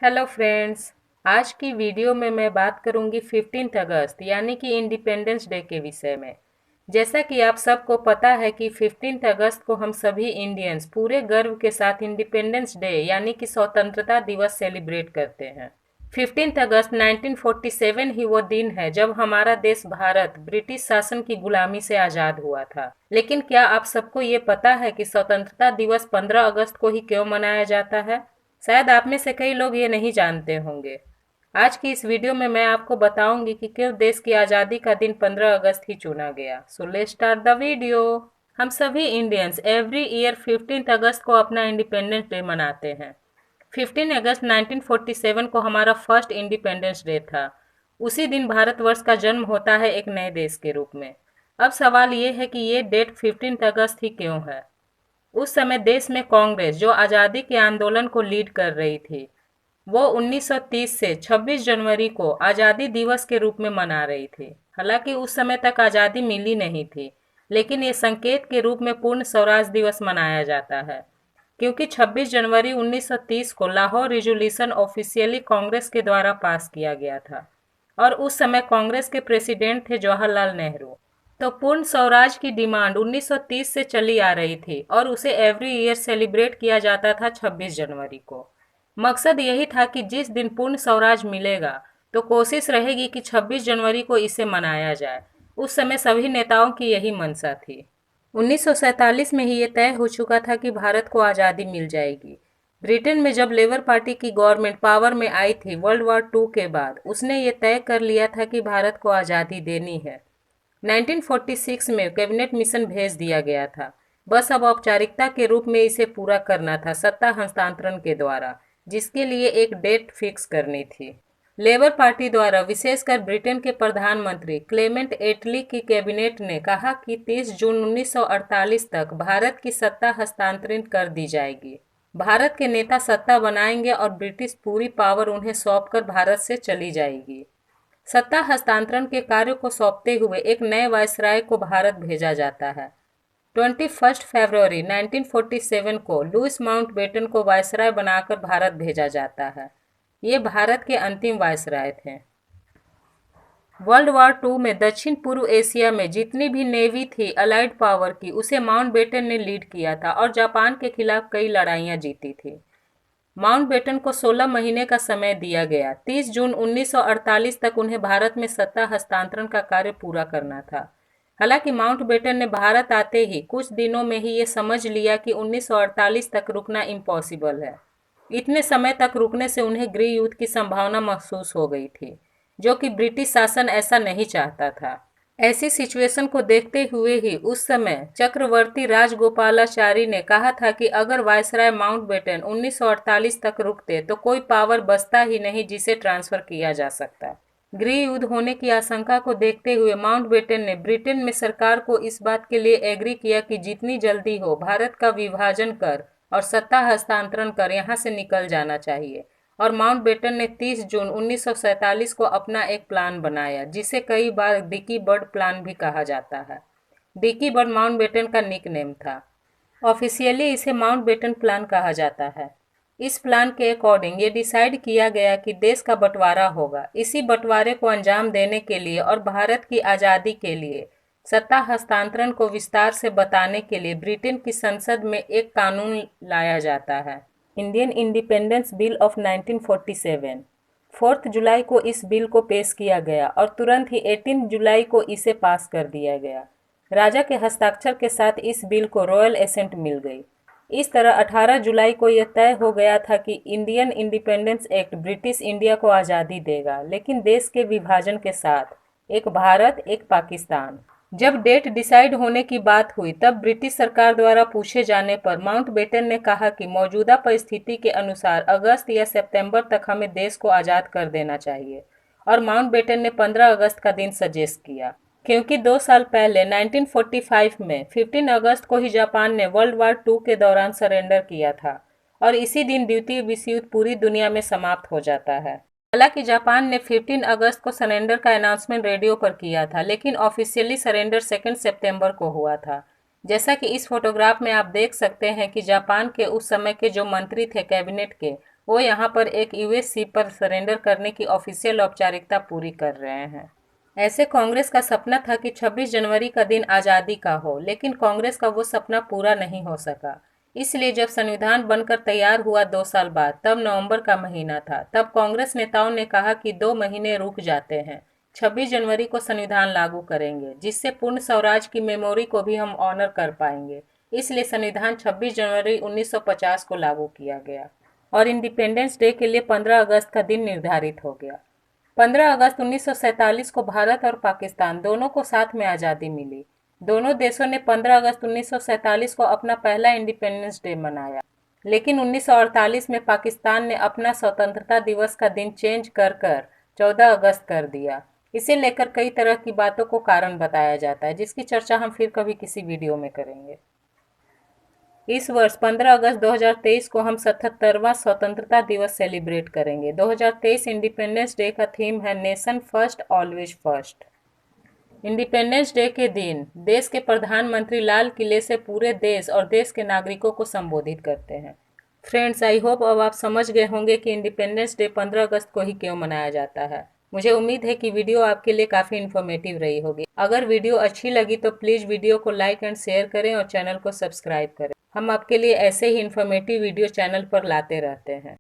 Hello friends. आज की video में मैं बात करूंगी 15 अगस्त यानी कि इंडिपेंडेंस डे के विषय में। जैसा कि आप सबको पता है कि 15 अगस्त को हम सभी इंडियंस पूरे गर्व के साथ इंडिपेंडेंस डे यानी कि स्वतंत्रता दिवस सेलिब्रेट करते हैं। 15 अगस्त 1947 ही वो दिन है जब हमारा देश भारत ब्रिटिश शासन की गुलामी से आज़ाद हुआ था। लेकिन क्या आप सबको ये पता है कि स्वतंत्रता दिवस 15 अगस्त को ही क्यों मनाया जाता है? शायद आप में से कई लोग ये नहीं जानते होंगे। आज की इस वीडियो में मैं आपको बताऊंगी कि क्यों देश की आज़ादी का दिन 15 अगस्त ही चुना गया। So let's start the video. हम सभी इंडियंस एवरी ईयर 15 अगस्त को अपना इंडिपेंडेंस डे मनाते हैं। 15 अगस्त 1947 को हमारा फर्स्ट इंडिपेंडेंस डे था। उसी दिन भारतवर्ष का जन्म होता है एक नए देश के रूप में। अब सवाल ये है कि ये डेट 15 अगस्त ही क्यों है? उस समय देश में कांग्रेस जो आज़ादी के आंदोलन को लीड कर रही थी, वो 1930 से 26 जनवरी को आज़ादी दिवस के रूप में मना रही थी। हालांकि उस समय तक आज़ादी मिली नहीं थी, लेकिन ये संकेत के रूप में पूर्ण स्वराज दिवस मनाया जाता है, क्योंकि 26 जनवरी 1930 को लाहौर रिजोल्यूशन ऑफिशियली कांग्रेस के द्वारा पास किया गया था और उस समय कांग्रेस के प्रेसिडेंट थे जवाहरलाल नेहरू। तो पूर्ण स्वराज की डिमांड 1930 से चली आ रही थी और उसे एवरी ईयर सेलिब्रेट किया जाता था 26 जनवरी को। मकसद यही था कि जिस दिन पूर्ण स्वराज मिलेगा तो कोशिश रहेगी कि 26 जनवरी को इसे मनाया जाए। उस समय सभी नेताओं की यही मंशा थी। 1947 में ही ये तय हो चुका था कि भारत को आज़ादी मिल जाएगी। ब्रिटेन में जब लेबर पार्टी की गवर्नमेंट पावर में आई थी वर्ल्ड वॉर 2 के बाद, उसने ये तय कर लिया था कि भारत को आज़ादी देनी है। 1946 में कैबिनेट मिशन भेज दिया गया था। बस अब औपचारिकता के रूप में इसे पूरा करना था सत्ता हस्तांतरण के द्वारा, जिसके लिए एक डेट फिक्स करनी थी। लेबर पार्टी द्वारा विशेषकर ब्रिटेन के प्रधानमंत्री क्लेमेंट एटली की कैबिनेट ने कहा कि 30 जून 1948 तक भारत की सत्ता हस्तांतरित कर दी जाएगी। भारत के नेता सत्ता बनाएंगे और ब्रिटिश पूरी पावर उन्हें सौंपकर भारत से चली जाएगी। सत्ता हस्तांतरण के कार्य को सौंपते हुए एक नए वायसराय को भारत भेजा जाता है। 21 फरवरी 1947 को लुईस माउंटबेटन को वायसराय बनाकर भारत भेजा जाता है। ये भारत के अंतिम वायसराय थे। वर्ल्ड वॉर 2 में दक्षिण पूर्व एशिया में जितनी भी नेवी थी अलाइड पावर की, उसे माउंटबेटन ने लीड किया था और जापान के खिलाफ कई लड़ाइयां जीती थी। माउंटबेटन को 16 महीने का समय दिया गया। 30 जून 1948 तक उन्हें भारत में सत्ता हस्तांतरण का कार्य पूरा करना था। हालांकि माउंटबेटन ने भारत आते ही कुछ दिनों में ही ये समझ लिया कि 1948 तक रुकना इम्पॉसिबल है। इतने समय तक रुकने से उन्हें गृह युद्ध की संभावना महसूस हो गई थी, जो कि ब्रिटिश शासन ऐसा नहीं चाहता था। ऐसी सिचुएशन को देखते हुए ही उस समय चक्रवर्ती राजगोपालाचारी ने कहा था कि अगर वायसराय माउंटबेटन 1948 तक रुकते तो कोई पावर बचता ही नहीं जिसे ट्रांसफर किया जा सकता। गृह युद्ध होने की आशंका को देखते हुए माउंटबेटन ने ब्रिटेन में सरकार को इस बात के लिए एग्री किया कि जितनी जल्दी हो भारत का विभाजन कर और सत्ता हस्तांतरण कर यहाँ से निकल जाना चाहिए। और माउंटबेटन ने 30 जून 1947 को अपना एक प्लान बनाया, जिसे कई बार डिकी बर्ड प्लान भी कहा जाता है। डिकी बर्ड माउंटबेटन का निकनेम था। ऑफिशियली इसे माउंटबेटन प्लान कहा जाता है। इस प्लान के अकॉर्डिंग ये डिसाइड किया गया कि देश का बंटवारा होगा। इसी बंटवारे को अंजाम देने के लिए और भारत की आज़ादी के लिए सत्ता हस्तांतरण को विस्तार से बताने के लिए ब्रिटेन की संसद में एक कानून लाया जाता है, इंडियन इंडिपेंडेंस बिल ऑफ 1947। 4 जुलाई को इस बिल को पेश किया गया और तुरंत ही 18 जुलाई को इसे पास कर दिया गया। राजा के हस्ताक्षर के साथ इस बिल को रॉयल एसेंट मिल गई। इस तरह 18 जुलाई को यह तय हो गया था कि Indian independence act British India को आज़ादी देगा, लेकिन देश के विभाजन के साथ, एक भारत एक पाकिस्तान। जब डेट डिसाइड होने की बात हुई तब ब्रिटिश सरकार द्वारा पूछे जाने पर माउंटबेटन ने कहा कि मौजूदा परिस्थिति के अनुसार अगस्त या सितंबर तक हमें देश को आज़ाद कर देना चाहिए और माउंटबेटन ने 15 अगस्त का दिन सजेस्ट किया, क्योंकि 2 साल पहले 1945 में 15 अगस्त को ही जापान ने वर्ल्ड वॉर 2 के दौरान सरेंडर किया था और इसी दिन द्वितीय विश्व युद्ध पूरी दुनिया में समाप्त हो जाता है। हालांकि जापान ने 15 अगस्त को सरेंडर का अनाउंसमेंट रेडियो पर किया था, लेकिन ऑफिशियली सरेंडर 2 सितंबर को हुआ था। जैसा कि इस फोटोग्राफ में आप देख सकते हैं कि जापान के उस समय के जो मंत्री थे कैबिनेट के, वो यहाँ पर एक यूएस शिप पर सरेंडर करने की ऑफिशियल औपचारिकता पूरी कर रहे हैं। ऐसे कांग्रेस का सपना था कि 26 जनवरी का दिन आज़ादी का हो, लेकिन कांग्रेस का वो सपना पूरा नहीं हो सका। इसलिए जब संविधान बनकर तैयार हुआ 2 साल बाद, तब नवंबर का महीना था, तब कांग्रेस नेताओं ने कहा कि 2 महीने रुक जाते हैं, 26 जनवरी को संविधान लागू करेंगे, जिससे पूर्ण स्वराज की मेमोरी को भी हम ऑनर कर पाएंगे। इसलिए संविधान 26 जनवरी 1950 को लागू किया गया और इंडिपेंडेंस डे के लिए 15 अगस्त का दिन निर्धारित हो गया। 15 अगस्त 1947 को भारत और पाकिस्तान दोनों को साथ में आज़ादी मिली। दोनों देशों ने 15 अगस्त 1947 को अपना पहला इंडिपेंडेंस डे मनाया, लेकिन 1948 में पाकिस्तान ने अपना स्वतंत्रता दिवस का दिन चेंज कर 14 अगस्त कर दिया। इसे लेकर कई तरह की बातों को कारण बताया जाता है, जिसकी चर्चा हम फिर कभी किसी वीडियो में करेंगे। इस वर्ष 15 अगस्त 2023 को हम 77वां स्वतंत्रता दिवस सेलिब्रेट करेंगे। 2023 इंडिपेंडेंस डे का थीम है nation first always first. Independence day के दिन देश के प्रधानमंत्री लाल किले से पूरे देश और देश के नागरिकों को संबोधित करते हैं। फ्रेंड्स, आई होप अब आप समझ गए होंगे कि इंडिपेंडेंस डे 15 अगस्त को ही क्यों मनाया जाता है। मुझे उम्मीद है कि वीडियो आपके लिए काफ़ी इन्फॉर्मेटिव रही होगी। अगर वीडियो अच्छी लगी तो प्लीज़ वीडियो को लाइक एंड शेयर करें और चैनल को सब्सक्राइब करें। हम आपके लिए ऐसे ही इन्फॉर्मेटिव वीडियो चैनल पर लाते रहते हैं।